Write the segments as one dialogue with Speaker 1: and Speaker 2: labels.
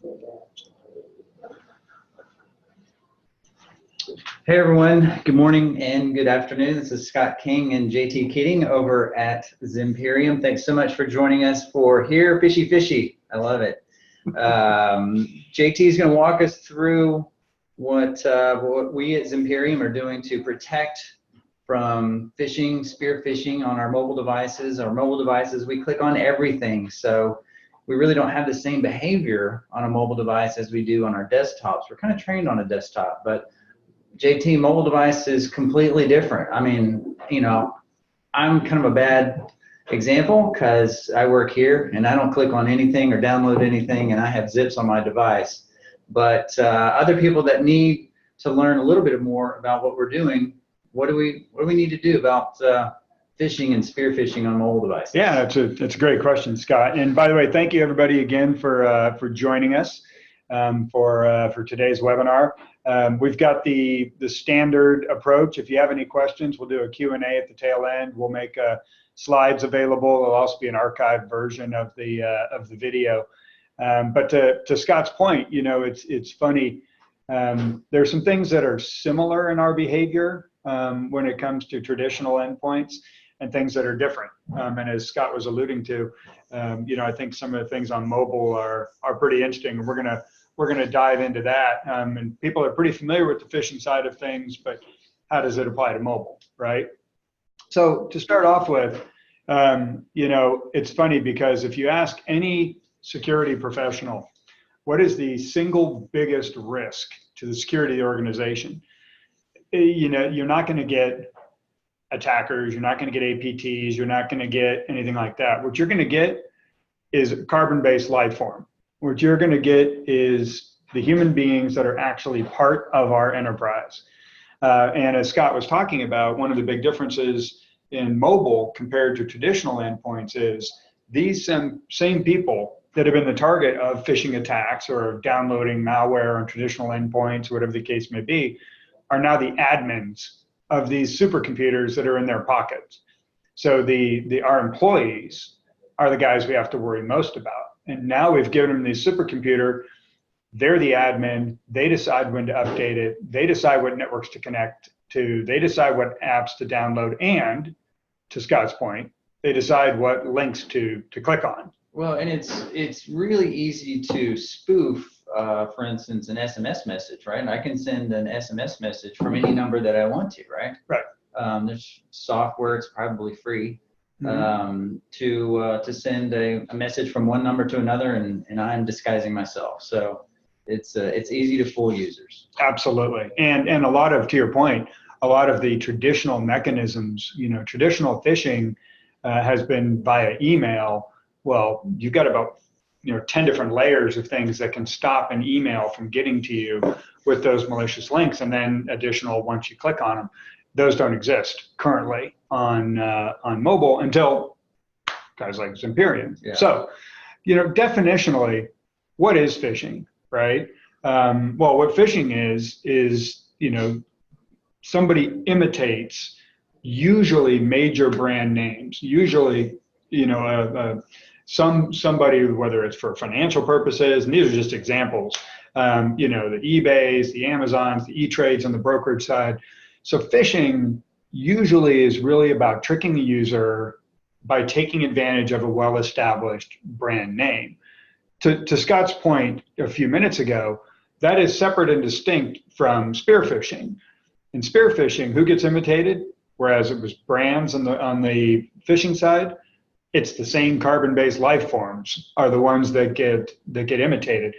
Speaker 1: Hey everyone, good morning and good afternoon. This is Scott King and JT Keating over at Zimperium. Thanks so much for joining us for Here Fishy. I love it. JT is going to walk us through what we at Zimperium are doing to protect from phishing, spear phishing on our mobile devices. Our mobile devices, we click on everything, so we really don't have the same behavior on a mobile device as we do on our desktops. We're kind of trained on a desktop, but JT, mobile device is completely different. I mean, you know, I'm kind of a bad example because I work here and I don't click on anything or download anything, and I have zips on my device. But other people that need to learn a little bit more about what we're doing, what do we need to do about phishing and spear phishing on mobile devices?
Speaker 2: Yeah, that's a great question, Scott. And by the way, thank you everybody again for joining us for today's webinar. We've got the standard approach. If you have any questions, we'll do a Q&A at the tail end. We'll make slides available. There'll also be an archived version of the video. But to Scott's point, you know, it's funny. There's some things that are similar in our behavior when it comes to traditional endpoints, and things that are different. And as Scott was alluding to, you know, I think some of the things on mobile are pretty interesting. And we're gonna dive into that. And people are pretty familiar with the phishing side of things, but how does it apply to mobile, right? So to start off with, you know, it's funny because if you ask any security professional, what is the single biggest risk to the security of the organization? You know, you're not going to get attackers, you're not going to get APTs, you're not going to get anything like that. What you're going to get is a carbon-based life form. What you're going to get is the human beings that are actually part of our enterprise. And as Scott was talking about, one of the big differences in mobile compared to traditional endpoints is these same people that have been the target of phishing attacks or downloading malware on traditional endpoints, whatever the case may be, are now the admins of these supercomputers that are in their pockets. So our employees are the guys we have to worry most about. And now we've given them the supercomputer, they're the admin, they decide when to update it, they decide what networks to connect to, they decide what apps to download, and to Scott's point, they decide what links to click on.
Speaker 1: Well, and it's really easy to spoof, for instance, an SMS message, right? And I can send an SMS message from any number that I want to, right?
Speaker 2: Right.
Speaker 1: There's software, it's probably free, to send a message from one number to another, and I'm disguising myself. So it's easy to fool users.
Speaker 2: Absolutely. And a lot of, to your point, a lot of the traditional mechanisms, you know, traditional phishing has been via email. Well, you've got about 10 different layers of things that can stop an email from getting to you with those malicious links, and then additional once you click on them. Those don't exist currently on mobile until guys like Zimperium. Yeah. So, you know, definitionally, what is phishing, right? Well, what phishing is you know, somebody imitates usually major brand names, usually, you know, somebody, whether it's for financial purposes, and these are just examples, you know, the eBays, the Amazons, the E-Trades on the brokerage side. So phishing usually is really about tricking the user by taking advantage of a well-established brand name. To Scott's point a few minutes ago, that is separate and distinct from spear phishing. In spear phishing, who gets imitated? Whereas it was brands on the phishing side, it's the same carbon-based life forms are the ones that get imitated.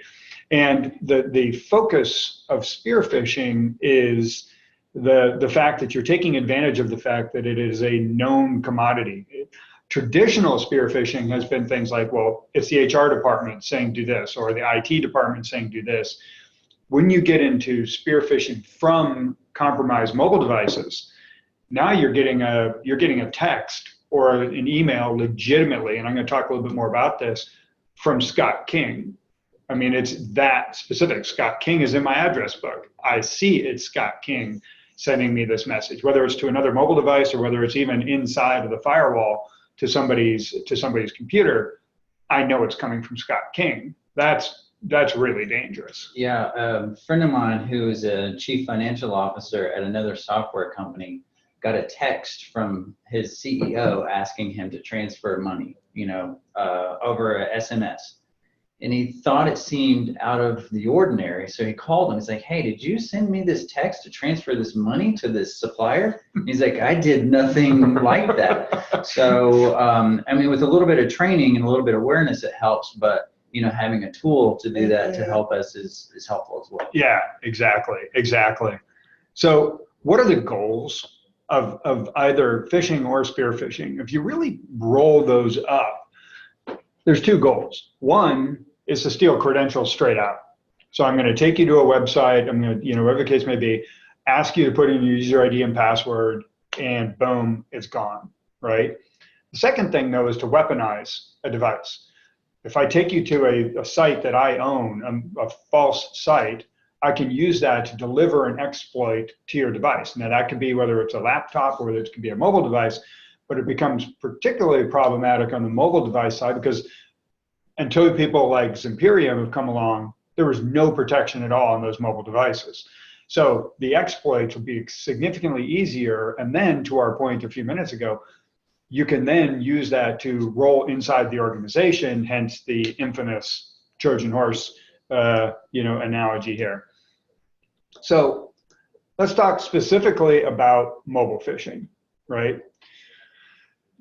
Speaker 2: And the focus of spear phishing is the fact that you're taking advantage of the fact that it is a known commodity. Traditional spear phishing has been things like, well, it's the HR department saying do this, or the IT department saying do this. When you get into spear phishing from compromised mobile devices, now you're getting a text or an email legitimately, and I'm going to talk a little bit more about this, from Scott King. I mean, it's that specific. Scott King is in my address book. I see it's Scott King sending me this message, whether it's to another mobile device or whether it's even inside of the firewall to somebody's computer. I know it's coming from Scott King. That's that's really dangerous.
Speaker 1: Yeah, a friend of mine who is a chief financial officer at another software company got a text from his CEO asking him to transfer money, over a SMS. And he thought it seemed out of the ordinary. So he called him. He's like, hey, did you send me this text to transfer this money to this supplier? He's like, I did nothing like that. So, with a little bit of training and a little bit of awareness, it helps. But, having a tool to do that to help us is helpful as well.
Speaker 2: Yeah, exactly. So what are the goals of either phishing or spear phishing? If you really roll those up, there's two goals. One is to steal credentials straight out. So I'm going to take you to a website. I'm going to, whatever the case may be, ask you to put in your user ID and password, and boom, it's gone, right? The second thing, though, is to weaponize a device. If I take you to a site that I own, a false site, I can use that to deliver an exploit to your device. Now, that could be whether it's a laptop or whether it could be a mobile device, but it becomes particularly problematic on the mobile device side because until people like Zimperium have come along, there was no protection at all on those mobile devices. So the exploits will be significantly easier. And then, to our point a few minutes ago, you can then use that to roll inside the organization, hence the infamous Trojan horse analogy here. So let's talk specifically about mobile phishing, right?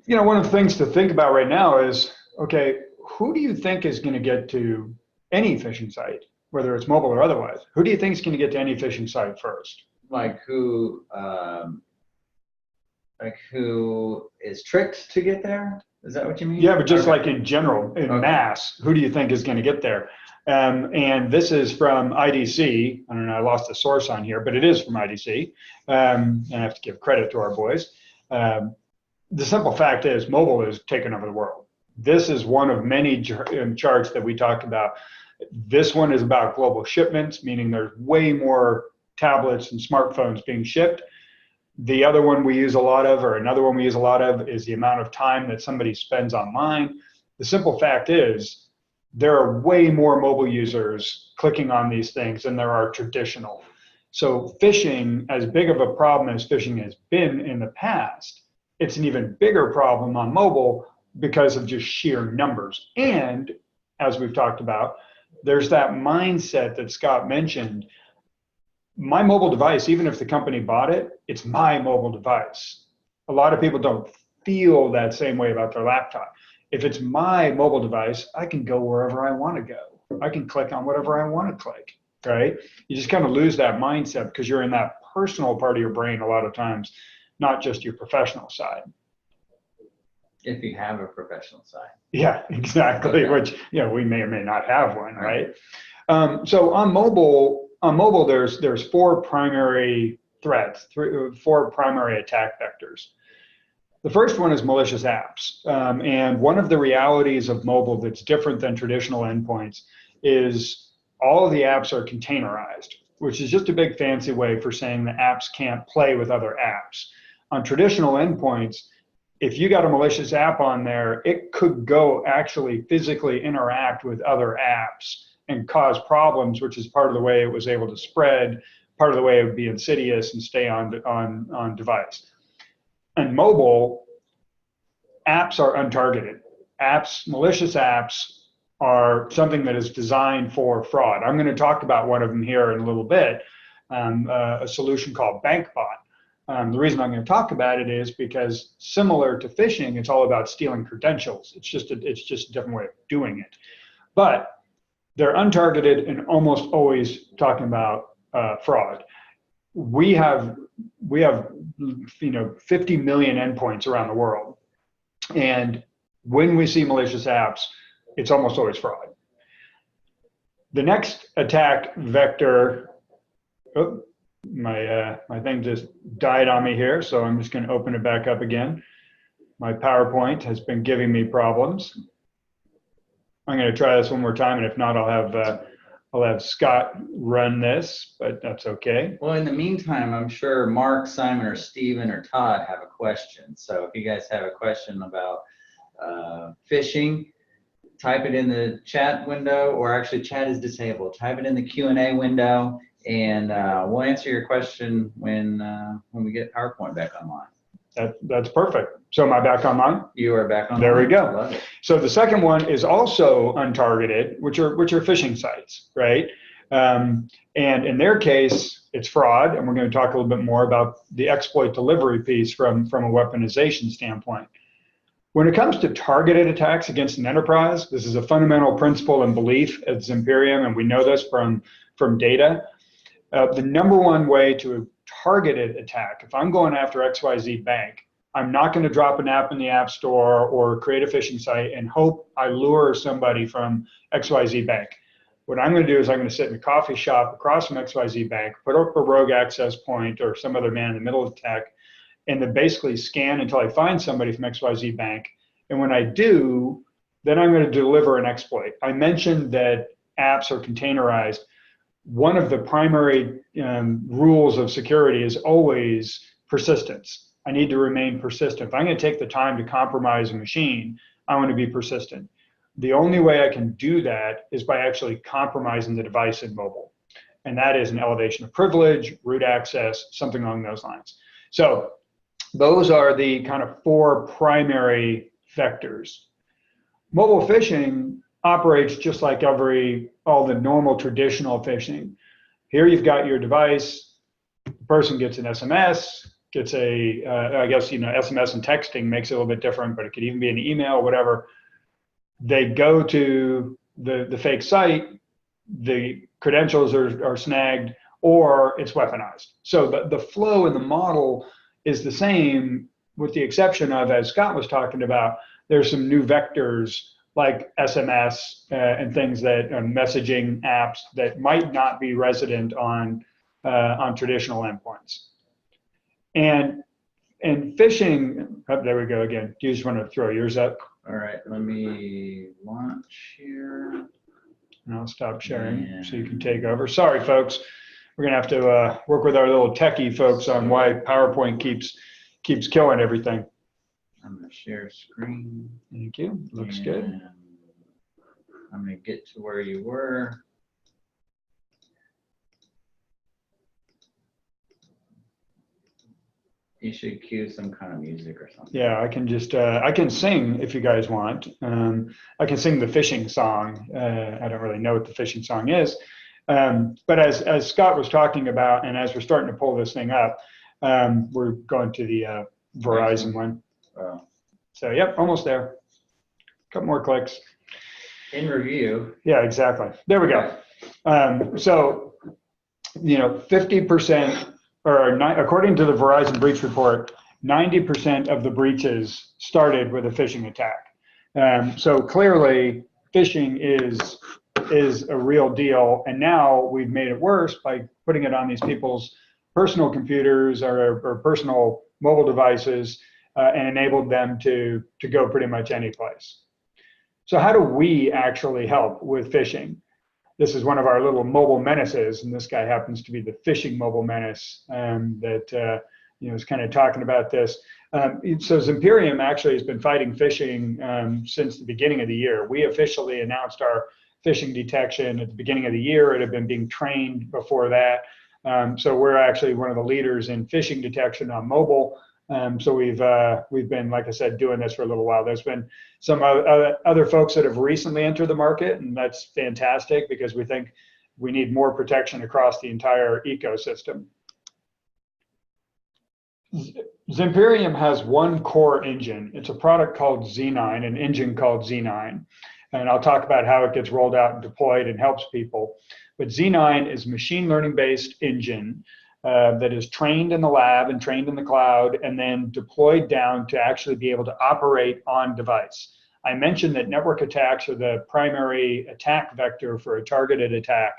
Speaker 2: One of the things to think about right now is, okay, who do you think is going to get to any phishing site, whether it's mobile or otherwise? Who do you think is going to get to any phishing site first?
Speaker 1: Like who is tricked to get there? Is that what you mean?
Speaker 2: Yeah, but just like in general, in mass, who do you think is going to get there? And this is from IDC. I don't know, I lost the source on here, but it is from IDC. And I have to give credit to our boys. The simple fact is mobile is taking over the world. This is one of many charts that we talked about. This one is about global shipments, meaning there's way more tablets and smartphones being shipped. The other one we use a lot of, or another one we use a lot of, is the amount of time that somebody spends online. The simple fact is there are way more mobile users clicking on these things than there are traditional. So phishing, as big of a problem as phishing has been in the past, it's an even bigger problem on mobile because of just sheer numbers. And as we've talked about, there's that mindset that Scott mentioned. My mobile device, even if the company bought it, it's my mobile device. A lot of people don't feel that same way about their laptop. If it's my mobile device, I can go wherever I want to go. I can click on whatever I want to click, right? You just kind of lose that mindset because you're in that personal part of your brain a lot of times, not just your professional side.
Speaker 1: If you have a professional side.
Speaker 2: Yeah, exactly. Okay. Which, we may or may not have one, right? So on mobile, there's four primary threats, four primary attack vectors. The first one is malicious apps. And one of the realities of mobile that's different than traditional endpoints is all of the apps are containerized, which is just a big fancy way for saying the apps can't play with other apps. On traditional endpoints, if you got a malicious app on there, it could go actually physically interact with other apps and cause problems, which is part of the way it was able to spread, part of the way it would be insidious and stay on device. And mobile, apps are untargeted. Malicious apps are something that is designed for fraud. I'm going to talk about one of them here in a little bit, a solution called BankBot. The reason I'm going to talk about it is because similar to phishing, it's all about stealing credentials. It's just a different way of doing it. But they're untargeted and almost always talking about fraud. We have 50 million endpoints around the world, and when we see malicious apps, it's almost always fraud. The next attack vector. My thing just died on me here, so I'm just going to open it back up again. My PowerPoint has been giving me problems. I'm going to try this one more time, and if not, I'll have Scott run this, but that's okay.
Speaker 1: Well, in the meantime, I'm sure Mark, Simon, or Steven, or Todd have a question. So if you guys have a question about phishing, type it in the chat window, or actually chat is disabled. Type it in the Q&A window, and we'll answer your question when we get PowerPoint back online.
Speaker 2: That's perfect. So am I back online?
Speaker 1: You are back online.
Speaker 2: There we go.
Speaker 1: Love it.
Speaker 2: So the second one is also untargeted, which are phishing sites, right? And in their case, it's fraud, and we're going to talk a little bit more about the exploit delivery piece from a weaponization standpoint. When it comes to targeted attacks against an enterprise, this is a fundamental principle and belief at Zimperium, and we know this from data. The number one way to a targeted attack, if I'm going after XYZ Bank, I'm not going to drop an app in the App Store or create a phishing site and hope I lure somebody from XYZ Bank. What I'm going to do is I'm going to sit in a coffee shop across from XYZ Bank, put up a rogue access point or some other man in the middle of the tech, and then basically scan until I find somebody from XYZ Bank. And when I do, then I'm going to deliver an exploit. I mentioned that apps are containerized. One of the primary rules of security is always persistence. I need to remain persistent. If I'm going to take the time to compromise a machine, I want to be persistent. The only way I can do that is by actually compromising the device in mobile. And that is an elevation of privilege, root access, something along those lines. So those are the kind of four primary vectors. Mobile phishing operates just like all the normal traditional phishing. Here you've got your device, the person gets an SMS, gets I guess, SMS and texting makes it a little bit different, but it could even be an email, whatever. They go to the fake site, the credentials are snagged, or it's weaponized. So the flow in the model is the same, with the exception of, as Scott was talking about, there's some new vectors like SMS and things that messaging apps that might not be resident on traditional endpoints. And phishing, oh, there we go again. Do you just want to throw yours up?
Speaker 1: All right, let me launch here.
Speaker 2: And I'll stop sharing so you can take over. Sorry, folks. We're going to have to work with our little techie folks on why PowerPoint keeps killing everything.
Speaker 1: I'm going to share screen.
Speaker 2: Thank you. Looks good.
Speaker 1: I'm going to get to where you were. You should cue some kind of music or something.
Speaker 2: Yeah, I can just, I can sing if you guys want. I can sing the phishing song. I don't really know what the phishing song is. But as Scott was talking about, and as we're starting to pull this thing up, we're going to the Verizon one.
Speaker 1: Oh.
Speaker 2: So, yep, almost there. A couple more clicks.
Speaker 1: In review.
Speaker 2: Yeah, exactly. There we go. So, 50%, according to the Verizon breach report, 90% of the breaches started with a phishing attack. So clearly, phishing is a real deal, and now we've made it worse by putting it on these people's personal computers or personal mobile devices and enabled them to go pretty much any place. So how do we actually help with phishing? This is one of our little mobile menaces, and this guy happens to be the phishing mobile menace that is kind of talking about this. So Zimperium actually has been fighting phishing since the beginning of the year. We officially announced our phishing detection at the beginning of the year. It had been being trained before that. So we're actually one of the leaders in phishing detection on mobile. So we've been, like I said, doing this for a little while. There's been some other folks that have recently entered the market, and that's fantastic because we think we need more protection across the entire ecosystem. Zimperium has one core engine. It's a product called Z9, an engine called Z9. And I'll talk about how it gets rolled out and deployed and helps people. But Z9 is a machine learning based engine that is trained in the lab and trained in the cloud and then deployed down to actually be able to operate on device. I mentioned that network attacks are the primary attack vector for a targeted attack.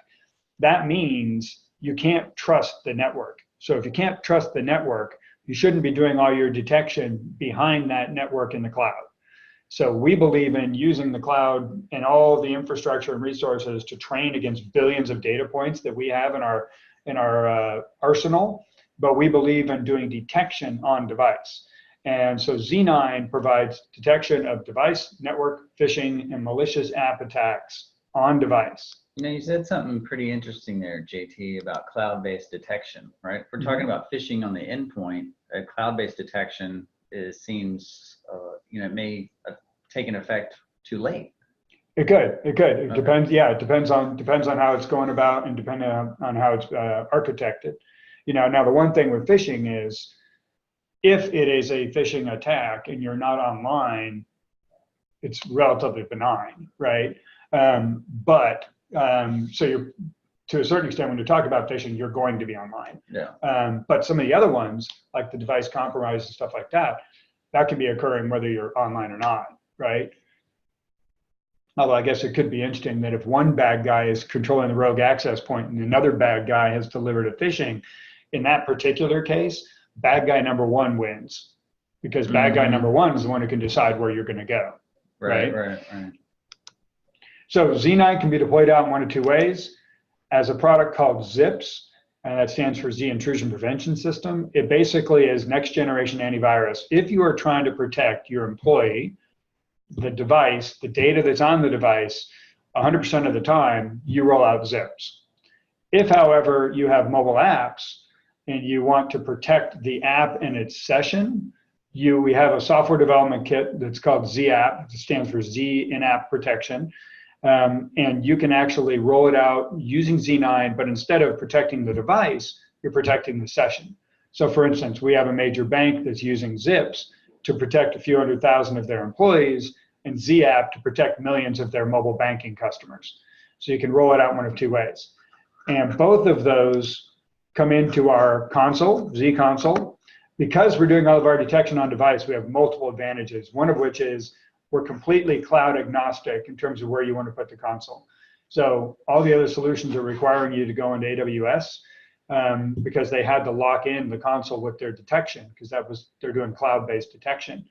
Speaker 2: That means you can't trust the network. So if you can't trust the network, you shouldn't be doing all your detection behind that network in the cloud. So we believe in using the cloud and all the infrastructure and resources to train against billions of data points that we have in our arsenal, but we believe in doing detection on device. And so Z9 provides detection of device, network, phishing, and malicious app attacks on device.
Speaker 1: You said something pretty interesting there, JT, about cloud-based detection, right? If we're talking about phishing on the endpoint, a cloud-based detection seems, it may have taken effect too late.
Speaker 2: It could. It
Speaker 1: Okay.
Speaker 2: depends. Yeah, it depends on how it's going about and depending on how it's architected. Now the one thing with phishing is, if it is a phishing attack and you're not online, it's relatively benign, right? So you're, to a certain extent, when you talk about phishing, you're going to be online.
Speaker 1: Yeah.
Speaker 2: But some of the other ones, like the device compromise and stuff like that, that can be occurring whether you're online or not, right? Although I guess it could be interesting that if one bad guy is controlling the rogue access point and another bad guy has delivered a phishing, in that particular case, bad guy number one wins, because bad guy number one is the one who can decide where you're going to go. Right. So Z9 can be deployed out in one of two ways. As a product called ZIPS, and that stands for Z Intrusion Prevention System. It basically is next generation antivirus. If you are trying to protect your employee, the device, the data that's on the device, 100% of the time, you roll out ZIPS. If, however, you have mobile apps and you want to protect the app and its session, we have a software development kit that's called ZApp. It stands for Z In-App Protection. And you can actually roll it out using Z9, but instead of protecting the device, you're protecting the session. So for instance, we have a major bank that's using ZIPS to protect a few 100,000 of their employees, and ZApp to protect millions of their mobile banking customers. So you can roll it out one of two ways. And both of those come into our console, Z console. Because we're doing all of our detection on device, we have multiple advantages, one of which is we're completely cloud agnostic in terms of where you want to put the console. So all the other solutions are requiring you to go into AWS because they had to lock in the console with their detection, because they're doing cloud-based detection.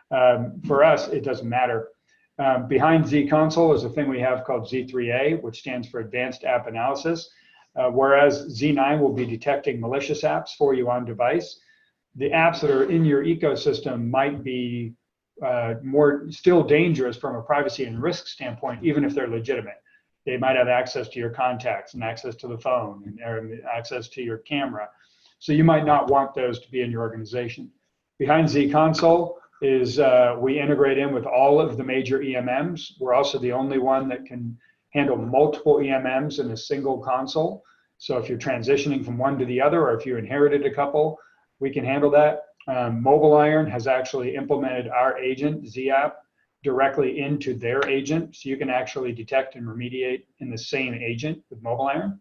Speaker 2: For us, it doesn't matter. Behind Z console is a thing we have called Z3A, which stands for Advanced App Analysis, whereas Z9 will be detecting malicious apps for you on device. The apps that are in your ecosystem might be still dangerous from a privacy and risk standpoint, even if they're legitimate. They might have access to your contacts and access to the phone and access to your camera. So you might not want those to be in your organization. Behind Z console is we integrate in with all of the major EMMs. We're also the only one that can handle multiple EMMs in a single console. So if you're transitioning from one to the other, or if you inherited a couple, we can handle that. MobileIron has actually implemented our agent, ZApp, directly into their agent. So you can actually detect and remediate in the same agent with MobileIron.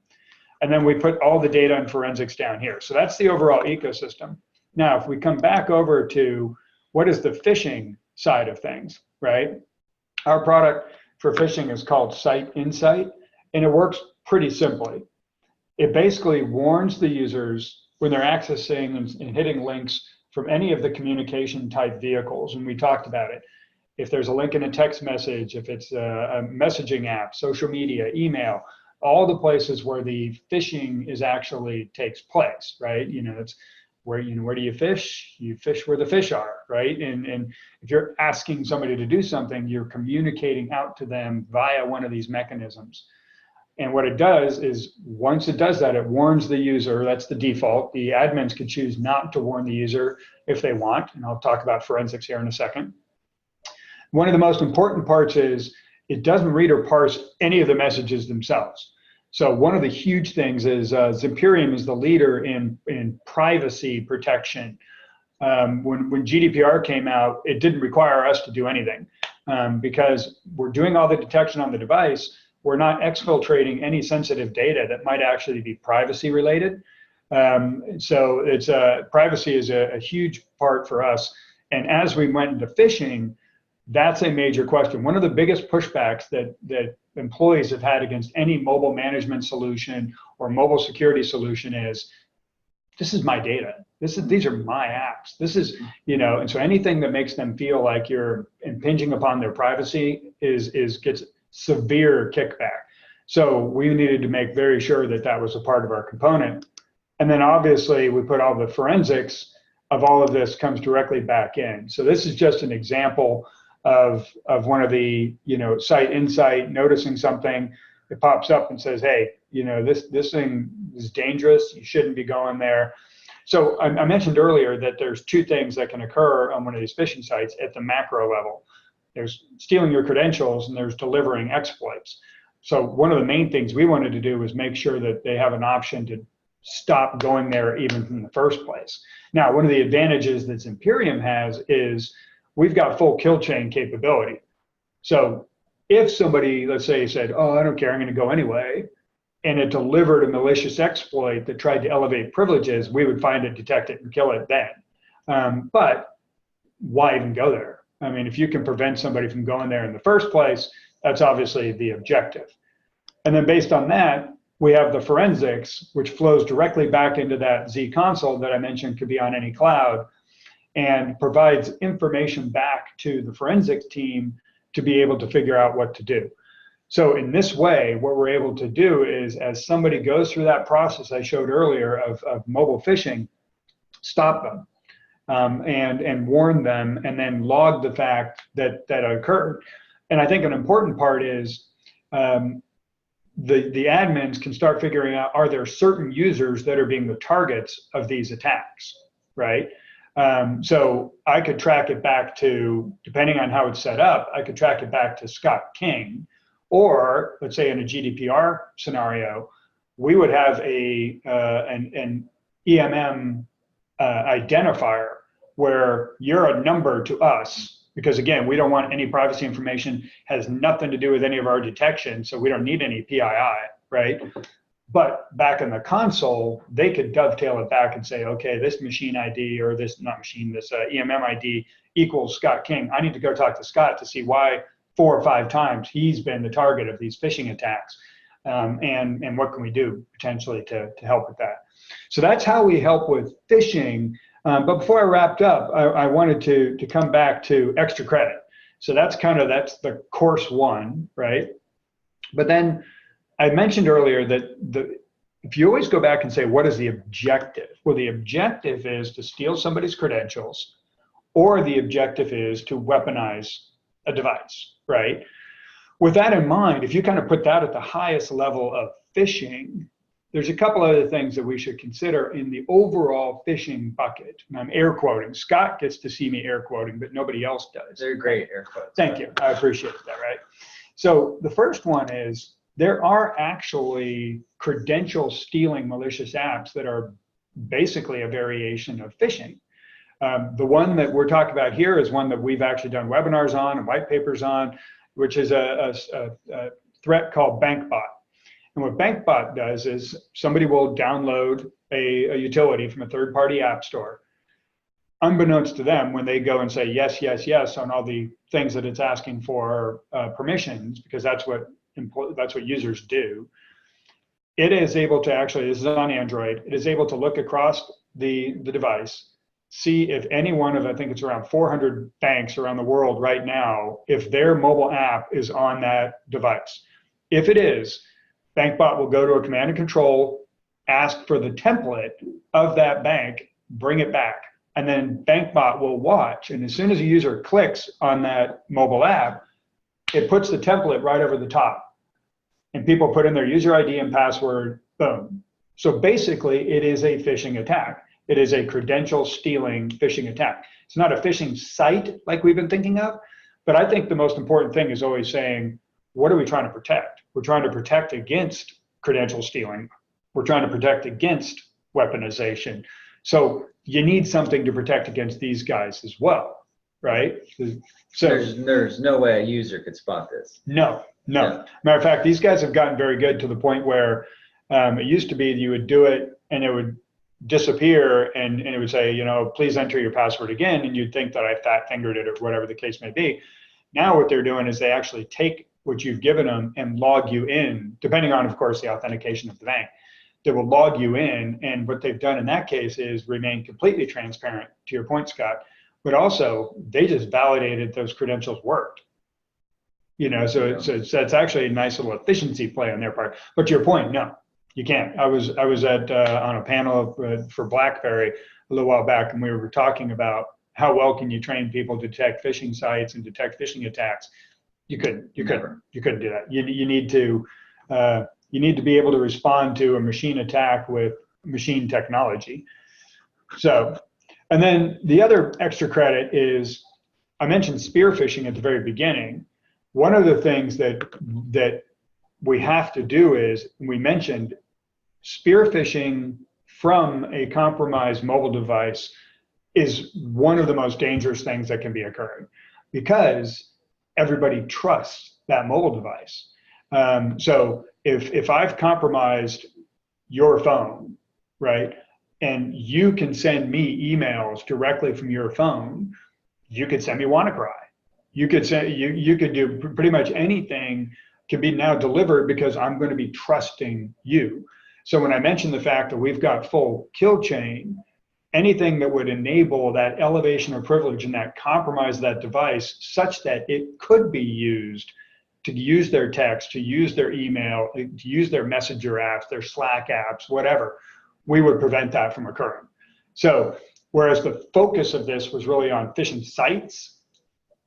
Speaker 2: And then we put all the data and forensics down here. So that's the overall ecosystem. Now, if we come back over to what is the phishing side of things, right? Our product for phishing is called Site Insight, and it works pretty simply. It basically warns the users when they're accessing and hitting links from any of the communication type vehicles, and we talked about it. If there's a link in a text message, if it's a messaging app, social media, email, all the places where the phishing actually takes place, right? It's where do you fish? You fish where the fish are, right? And if you're asking somebody to do something, you're communicating out to them via one of these mechanisms. And what it does is, once it does that, it warns the user. That's the default. The admins can choose not to warn the user if they want, and I'll talk about forensics here in a second. One of the most important parts is it doesn't read or parse any of the messages themselves. So one of the huge things is Zimperium is the leader in privacy protection. When GDPR came out, it didn't require us to do anything because we're doing all the detection on the device. We're not exfiltrating any sensitive data that might actually be privacy related. So it's privacy is a huge part for us. And as we went into phishing, that's a major question. One of the biggest pushbacks that employees have had against any mobile management solution or mobile security solution is, this is my data. These are my apps. This is, and so anything that makes them feel like you're impinging upon their privacy gets severe kickback. So we needed to make very sure that that was a part of our component. And then obviously we put all the forensics of all of this comes directly back in. So this is just an example of one of the, site insight, noticing something. It pops up and says, hey, this thing is dangerous. You shouldn't be going there. So I mentioned earlier that there's two things that can occur on one of these phishing sites at the macro level. There's stealing your credentials and there's delivering exploits. So one of the main things we wanted to do was make sure that they have an option to stop going there even in the first place. Now, one of the advantages that Zimperium has is we've got full kill chain capability. So if somebody, let's say, said, oh, I don't care, I'm going to go anyway, and it delivered a malicious exploit that tried to elevate privileges, we would find it, detect it, and kill it then. But why even go there? I mean, if you can prevent somebody from going there in the first place, that's obviously the objective. And then based on that, we have the forensics, which flows directly back into that Z console that I mentioned could be on any cloud, and provides information back to the forensics team to be able to figure out what to do. So in this way, what we're able to do is, as somebody goes through that process I showed earlier of mobile phishing, stop them and warn them, and then log the fact that occurred. And I think an important part is the admins can start figuring out, are there certain users that are being the targets of these attacks, right? So I could track it back to, depending on how it's set up, I could track it back to Scott King, or let's say in a GDPR scenario, we would have an EMM identifier where you're a number to us, because again, we don't want any privacy information, has nothing to do with any of our detection, so we don't need any PII, right? But back in the console, they could dovetail it back and say, okay, this machine ID, or this, not machine, this EMM ID equals Scott King. I need to go talk to Scott to see why 4 or 5 times he's been the target of these phishing attacks. And what can we do potentially to help with that? So that's how we help with phishing. But before I wrapped up, I wanted to come back to extra credit. So that's the course 1, right? But then I mentioned earlier that if you always go back and say, what is the objective? Well, the objective is to steal somebody's credentials, or the objective is to weaponize a device, right? With that in mind, if you kind of put that at the highest level of phishing, there's a couple other things that we should consider in the overall phishing bucket. And I'm air quoting. Scott gets to see me air quoting, but nobody else does.
Speaker 1: They're great air quotes.
Speaker 2: Thank you. I appreciate that, right? So the first one is, there are actually credential stealing malicious apps that are basically a variation of phishing. The one that we're talking about here is one that we've actually done webinars on and white papers on, which is a threat called BankBot. And what BankBot does is somebody will download a utility from a third-party app store. Unbeknownst to them, when they go and say yes, yes, yes on all the things that it's asking for permissions, because that's what users do, it is able to actually, this is on Android, it is able to look across the device, see if any one of, I think it's around 400 banks around the world right now, if their mobile app is on that device. If it is, BankBot will go to a command and control, ask for the template of that bank, bring it back, and then BankBot will watch. And as soon as a user clicks on that mobile app, it puts the template right over the top. And people put in their user ID and password, boom. So basically, it is a phishing attack. It is a credential stealing phishing attack. It's not a phishing site like we've been thinking of, but I think the most important thing is always saying, what are we trying to protect? We're trying to protect against credential stealing. We're trying to protect against weaponization. So you need something to protect against these guys as well, right? So
Speaker 1: there's no way a user could spot this.
Speaker 2: No. Matter of fact, these guys have gotten very good to the point where it used to be you would do it and it would disappear and it would say, please enter your password again, and you'd think that I fat fingered it or whatever the case may be. Now what they're doing is they actually take what you've given them and log you in, depending on, of course, the authentication of the bank. They will log you in, and what they've done in that case is remain completely transparent, to your point, Scott, but also they just validated those credentials worked. So it's actually a nice little efficiency play on their part. But to your point, no, you can't. I was at on a panel for BlackBerry a little while back, and we were talking about how well can you train people to detect phishing sites and detect phishing attacks. You couldn't do that. You need to be able to respond to a machine attack with machine technology. So, and then the other extra credit is, I mentioned spear phishing at the very beginning. One of the things that we have to do is, we mentioned spear phishing from a compromised mobile device is one of the most dangerous things that can be occurring, because everybody trusts that mobile device. So if I've compromised your phone, right, and you can send me emails directly from your phone, you could send me WannaCry. You could say you could do pretty much anything can be now delivered, because I'm going to be trusting you. So when I mentioned the fact that we've got full kill chain, anything that would enable that elevation of privilege and that compromise that device such that it could be used to use their text, to use their email, to use their messenger apps, their Slack apps, whatever, we would prevent that from occurring. So whereas the focus of this was really on phishing sites,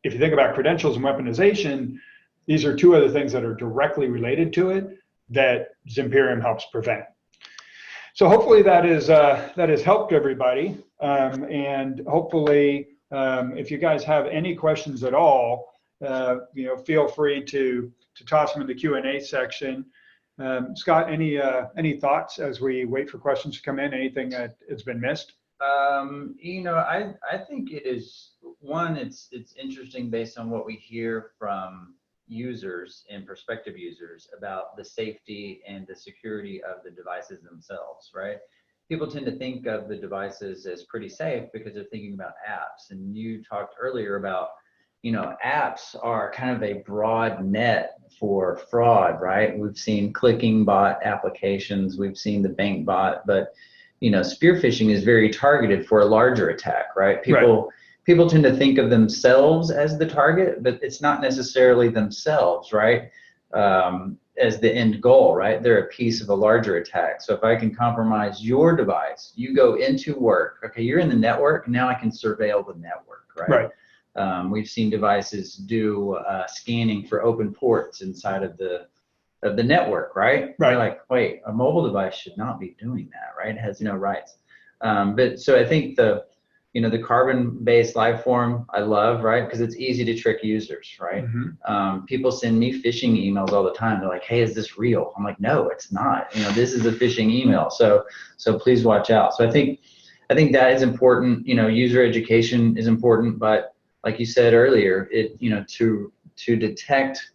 Speaker 2: if you think about credentials and weaponization, these are two other things that are directly related to it that Zimperium helps prevent. So hopefully that has helped everybody, and hopefully if you guys have any questions at all, feel free to toss them in the Q&A section. Scott, any thoughts as we wait for questions to come in? Anything that has been missed?
Speaker 1: I think it is one. It's interesting based on what we hear from users and prospective users about the safety and the security of the devices themselves, right? People tend to think of the devices as pretty safe because they're thinking about apps. And you talked earlier about, apps are kind of a broad net for fraud, right? We've seen clicking bot applications, we've seen the bank bot, but spear phishing is very targeted for a larger attack, right? People tend to think of themselves as the target, but it's not necessarily themselves, right? As the end goal, right? They're a piece of a larger attack. So if I can compromise your device, you go into work, okay, you're in the network, now I can surveil the network, right? We've seen devices do scanning for open ports inside of the network, right? They're like, wait, a mobile device should not be doing that, right? It has no rights. But so I think the carbon-based life form I love, right? Because it's easy to trick users, right? Mm-hmm. People send me phishing emails all the time. They're like, hey, is this real? I'm like, no, it's not. This is a phishing email. So please watch out. So I think that is important. User education is important, but like you said earlier, to detect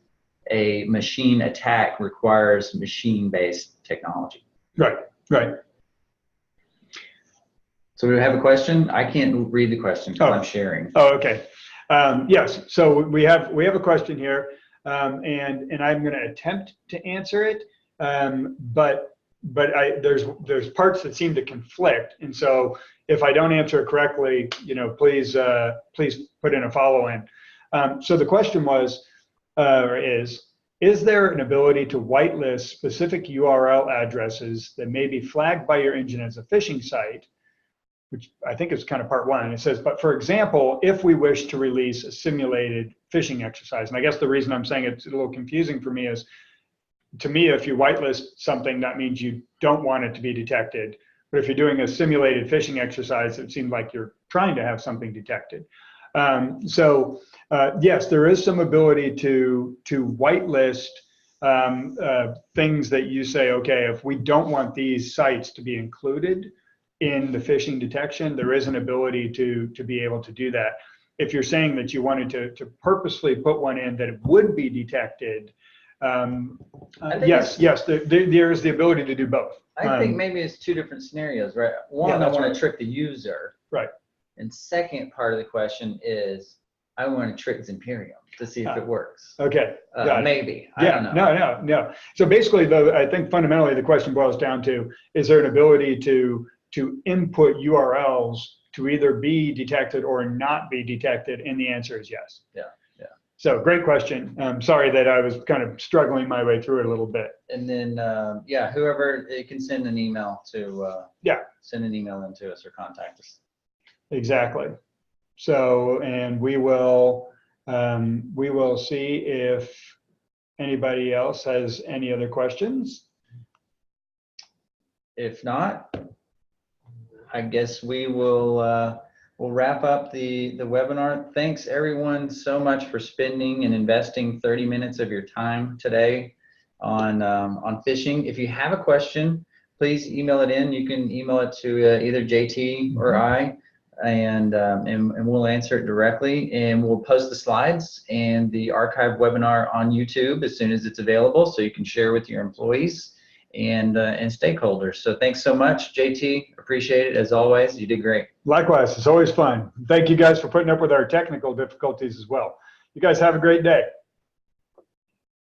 Speaker 1: a machine attack requires machine-based technology. Right. So we have a question. I can't read the question because I'm sharing.
Speaker 2: Oh, okay. Yes. So we have a question here, and I'm going to attempt to answer it, but there's parts that seem to conflict, and so if I don't answer it correctly, please put in a follow-in. So the question was, is there an ability to whitelist specific URL addresses that may be flagged by your engine as a phishing site? Which I think is kind of part one. And it says, but for example, if we wish to release a simulated phishing exercise, and I guess the reason I'm saying it's a little confusing for me is, to me, if you whitelist something, that means you don't want it to be detected. But if you're doing a simulated phishing exercise, it seems like you're trying to have something detected. Yes, there is some ability to whitelist things that you say, okay, if we don't want these sites to be included in the phishing detection, there is an ability to be able to do that. If you're saying that you wanted to purposely put one in that it would be detected, yes, there is the ability to do both.
Speaker 1: I think maybe it's two different scenarios, right? One, I want to trick the user.
Speaker 2: Right.
Speaker 1: And second part of the question is, I want to trick Zimperium to see if it works.
Speaker 2: Okay.
Speaker 1: Maybe. I don't know.
Speaker 2: No. So basically, though, I think fundamentally the question boils down to, is there an ability to input URLs to either be detected or not be detected? And the answer is yes.
Speaker 1: Yeah.
Speaker 2: So great question. Sorry that I was kind of struggling my way through it a little bit.
Speaker 1: And then, yeah, whoever, it can send an email to, send an email in to us or contact us.
Speaker 2: Exactly. So, and we will see if anybody else has any other questions.
Speaker 1: If not, I guess we will we'll wrap up the webinar. Thanks everyone so much for spending and investing 30 minutes of your time today on phishing. If you have a question, please email it in. You can email it to either JT or I, and we'll answer it directly. And we'll post the slides and the archived webinar on YouTube as soon as it's available, so you can share with your employees and stakeholders. So thanks so much, JT. Appreciate it as always. You did great.
Speaker 2: Likewise, it's always fun. Thank you guys for putting up with our technical difficulties as well. You guys have a great day.